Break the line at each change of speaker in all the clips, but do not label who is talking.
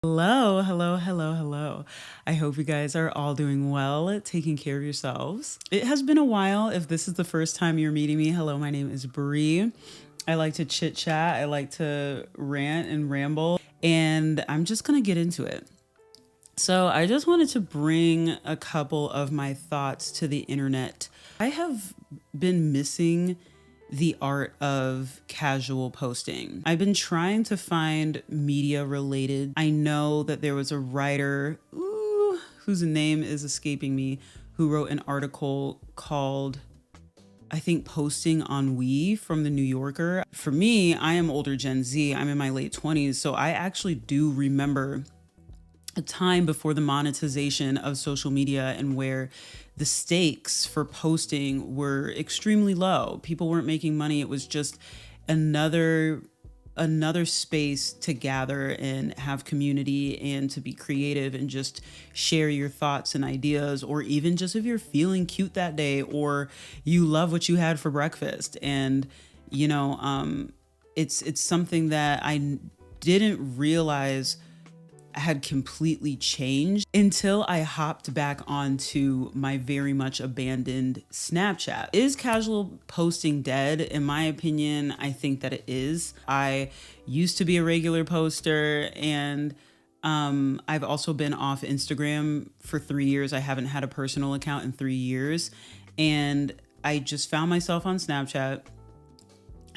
Hello, hello, hello, hello. I hope you guys are all doing well, taking care of yourselves. It has been a while. If this is the first time you're meeting me, hello, my name is Bri. I like to chit chat, I like to rant and ramble, and I'm just gonna get into it. So, I just wanted to bring a couple of my thoughts to the internet. I have been missing the art of casual posting. I've been trying to find media related. I know that there was a writer, whose name is escaping me, who wrote an article called, I think, Posting Ennui from the New Yorker. For me, I am older Gen Z. I'm in my late 20s. So I actually do remember a time before the monetization of social media and where the stakes for posting were extremely low. People weren't making money. It was just another space to gather and have community and to be creative and just share your thoughts and ideas, or even just if you're feeling cute that day or you love what you had for breakfast. And it's something that I didn't realize had completely changed until I hopped back onto my very much abandoned Snapchat. Is casual posting dead? In my opinion, I think that it is. I used to be a regular poster, and I've also been off Instagram for 3 years. I haven't had a personal account in 3 years, and I just found myself on Snapchat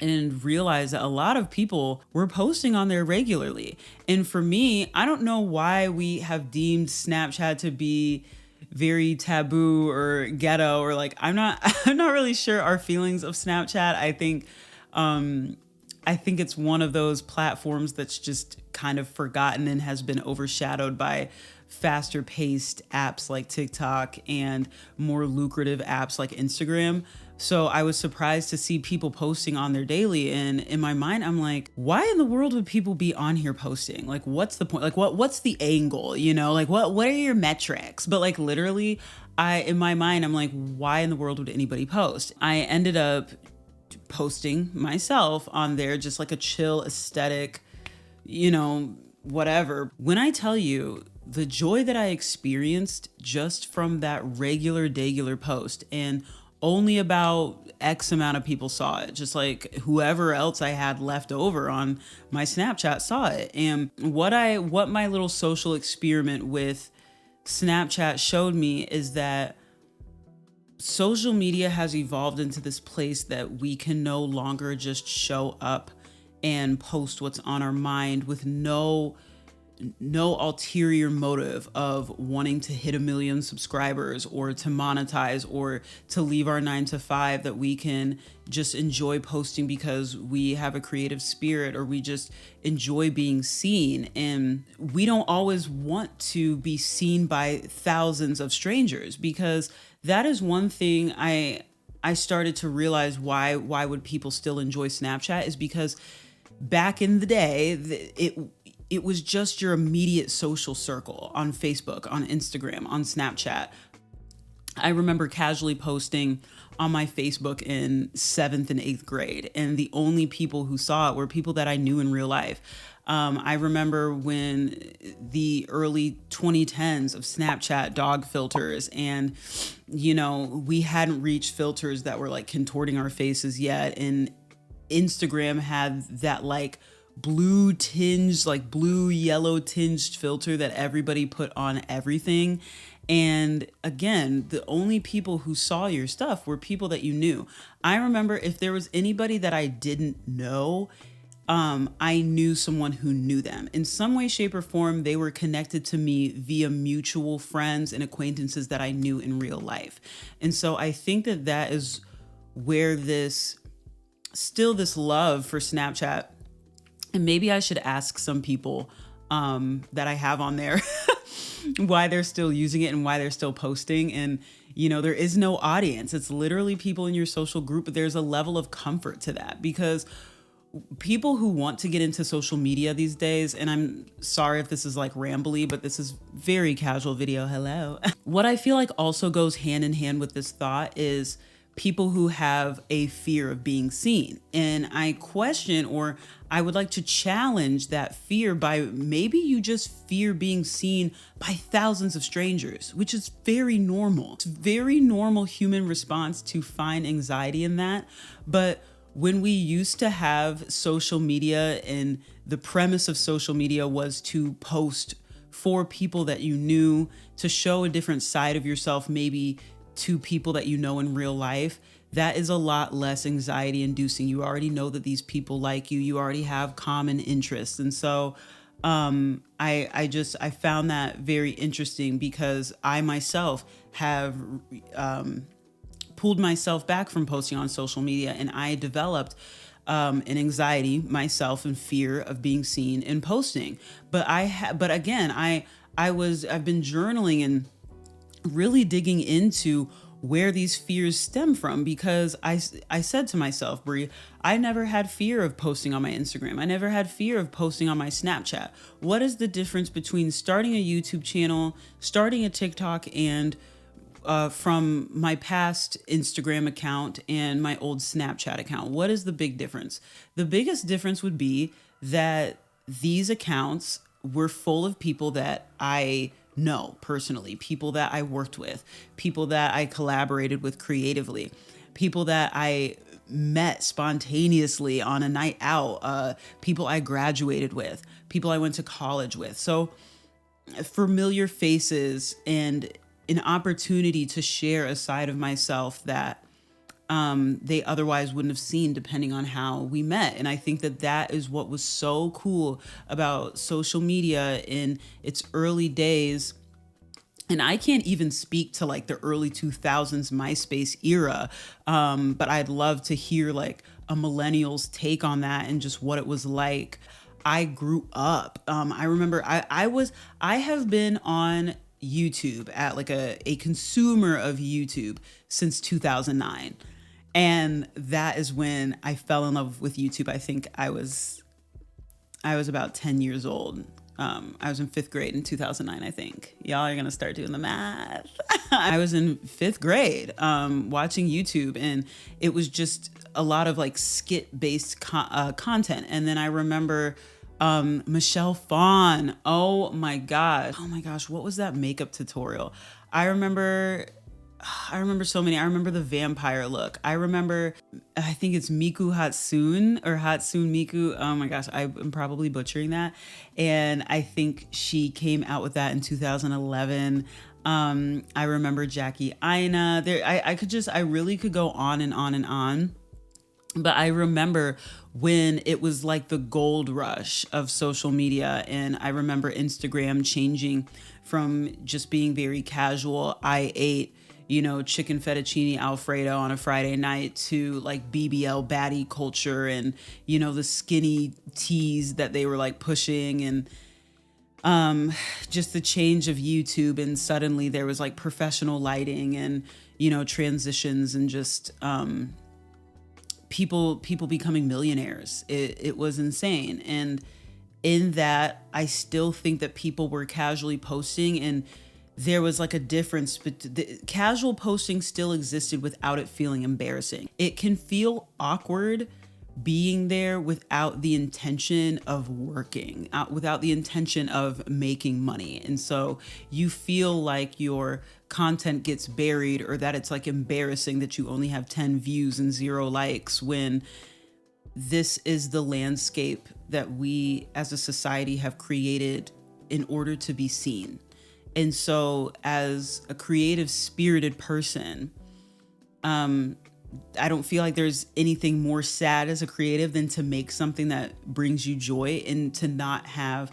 and realized that a lot of people were posting on there regularly. And for me, I don't know why we have deemed Snapchat to be very taboo or ghetto, or like, I'm not really sure our feelings of Snapchat. I think it's one of those platforms that's just kind of forgotten and has been overshadowed by faster paced apps like TikTok and more lucrative apps like Instagram. So I was surprised to see people posting on there daily. And in my mind, I'm like, why in the world would people be on here posting? Like, what's the point? Like, what's the angle? Like what are your metrics? But like literally, in my mind, I'm like, why in the world would anybody post? I ended up posting myself on there, just like a chill aesthetic, whatever. When I tell you the joy that I experienced just from that regular post, and only about X amount of people saw it, just like whoever else I had left over on my Snapchat saw it. And what my little social experiment with Snapchat showed me is that social media has evolved into this place that we can no longer just show up and post what's on our mind with no ulterior motive of wanting to hit 1 million subscribers or to monetize or to leave our 9 to 5, that we can just enjoy posting because we have a creative spirit or we just enjoy being seen. And we don't always want to be seen by thousands of strangers, because that is one thing I started to realize why would people still enjoy Snapchat, is because back in the day, it was just your immediate social circle on Facebook, on Instagram, on Snapchat. I remember casually posting on my Facebook in 7th and 8th grade, and the only people who saw it were people that I knew in real life. I remember when the early 2010s of Snapchat dog filters, and we hadn't reached filters that were like contorting our faces yet, and Instagram had that like blue yellow tinged filter that everybody put on everything. And again, the only people who saw your stuff were people that you knew. I remember if there was anybody that I didn't know, I knew someone who knew them. In some way, shape, or form, they were connected to me via mutual friends and acquaintances that I knew in real life. And so I think that is where this love for Snapchat, and maybe I should ask some people that I have on there why they're still using it and why they're still posting. And, there is no audience. It's literally people in your social group, but there's a level of comfort to that, because people who want to get into social media these days, and I'm sorry if this is like rambly, but this is very casual video. Hello. What I feel like also goes hand in hand with this thought is people who have a fear of being seen. And I question, or I would like to challenge that fear by maybe you just fear being seen by thousands of strangers, which is very normal. It's a very normal human response to find anxiety in that. But when we used to have social media, and the premise of social media was to post for people that you knew, to show a different side of yourself, maybe to people that you know in real life, that is a lot less anxiety inducing. You already know that these people like you. You already have common interests. And so I found that very interesting, because I myself have pulled myself back from posting on social media, and I developed an anxiety myself and fear of being seen in posting. But again, I've been journaling and really digging into where these fears stem from, because I said to myself, Bri, I never had fear of posting on my Instagram. I never had fear of posting on my Snapchat. What is the difference between starting a YouTube channel, starting a TikTok, and from my past Instagram account and my old Snapchat account? What is the big difference? The biggest difference would be that these accounts were full of people that I know personally, people that I worked with, people that I collaborated with creatively, people that I met spontaneously on a night out, people I graduated with, people I went to college with. So familiar faces, and an opportunity to share a side of myself that they otherwise wouldn't have seen, depending on how we met. And I think that that is what was so cool about social media in its early days. And I can't even speak to like the early 2000s MySpace era, but I'd love to hear like a millennial's take on that and just what it was like. I grew up. I remember I have been on YouTube at like a consumer of YouTube since 2009. And that is when I fell in love with YouTube. I think I was about 10 years old. I was in 5th grade in 2009, I think. Y'all are going to start doing the math. I was in 5th grade watching YouTube, and it was just a lot of like skit-based content. And then I remember Michelle Phan. Oh my gosh, what was that makeup tutorial? I remember so many. I remember the vampire look. I think it's Miku Hatsune, or Hatsune Miku. Oh my gosh, I'm probably butchering that. And I think she came out with that in 2011. I remember Jackie Aina. I really could go on and on and on. But I remember when it was like the gold rush of social media, and I remember Instagram changing from just being very casual. I ate chicken fettuccine Alfredo on a Friday night, to like BBL baddie culture, and, the skinny tees that they were like pushing, and just the change of YouTube. And suddenly there was like professional lighting and, transitions, and just people becoming millionaires. It was insane. And in that, I still think that people were casually posting, and there was like a difference, but the casual posting still existed without it feeling embarrassing. It can feel awkward being there without the intention of working, without the intention of making money. And so you feel like your content gets buried, or that it's like embarrassing that you only have 10 views and 0 likes, when this is the landscape that we as a society have created in order to be seen. And so as a creative spirited person, I don't feel like there's anything more sad as a creative than to make something that brings you joy, and to not have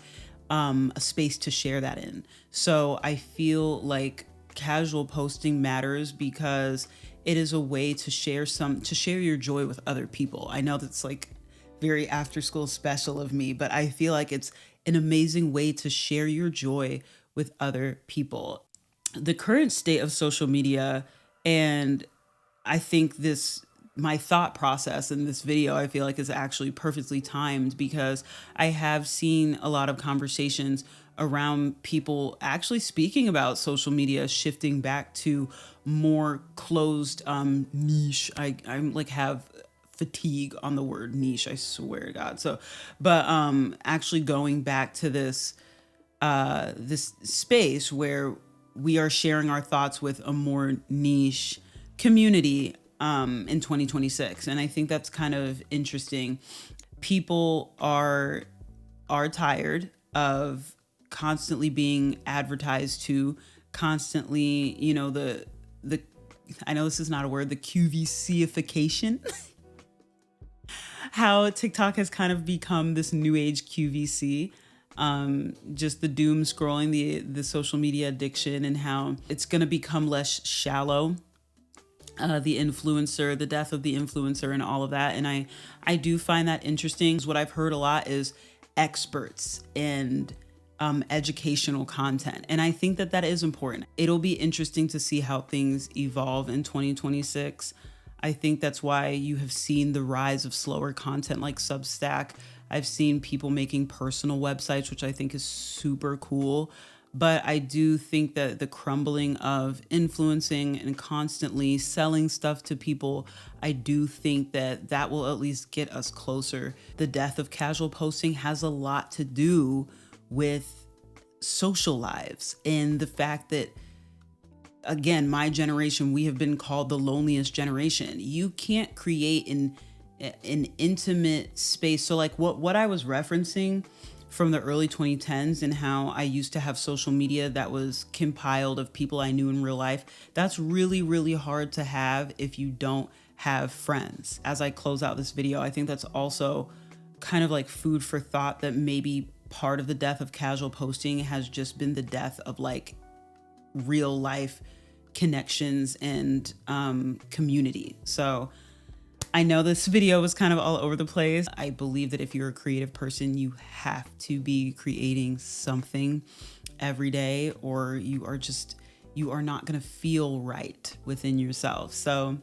a space to share that in. So I feel like casual posting matters, because it is a way to share your joy with other people. I know that's like very after school special of me, but I feel like it's an amazing way to share your joy with other people. The current state of social media, and I think my thought process in this video, I feel like is actually perfectly timed, because I have seen a lot of conversations around people actually speaking about social media shifting back to more closed niche. I'm like have fatigue on the word niche, I swear to God. So, but actually going back to this space where we are sharing our thoughts with a more niche community in 2026. And I think that's kind of interesting. People are tired of constantly being advertised to, constantly, the I know this is not a word, the QVCification. How TikTok has kind of become this new age QVC. Just the doom scrolling, the social media addiction, and how it's going to become less shallow. The influencer, the death of the influencer, and all of that. And I do find that interesting. What I've heard a lot is experts and educational content. And I think that that is important. It'll be interesting to see how things evolve in 2026. I think that's why you have seen the rise of slower content like Substack. I've seen people making personal websites, which I think is super cool. But I do think that the crumbling of influencing and constantly selling stuff to people, I do think that that will at least get us closer. The death of casual posting has a lot to do with social lives and the fact that, again, my generation, we have been called the loneliest generation. You can't create an intimate space. So like what I was referencing from the early 2010s and how I used to have social media that was compiled of people I knew in real life, that's really, really hard to have if you don't have friends. As I close out this video, I think that's also kind of like food for thought, that maybe part of the death of casual posting has just been the death of like real life connections and community. So I know this video was kind of all over the place. I believe that if you're a creative person, you have to be creating something every day, or you are not going to feel right within yourself. So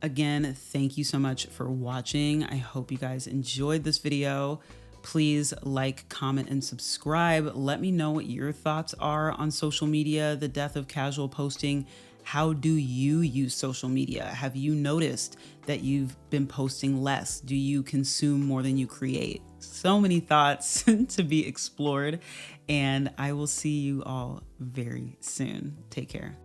again, thank you so much for watching. I hope you guys enjoyed this video. Please like, comment, and subscribe. Let me know what your thoughts are on social media, the death of casual posting. How do you use social media? Have you noticed that you've been posting less? Do you consume more than you create? So many thoughts to be explored, and I will see you all very soon. Take care.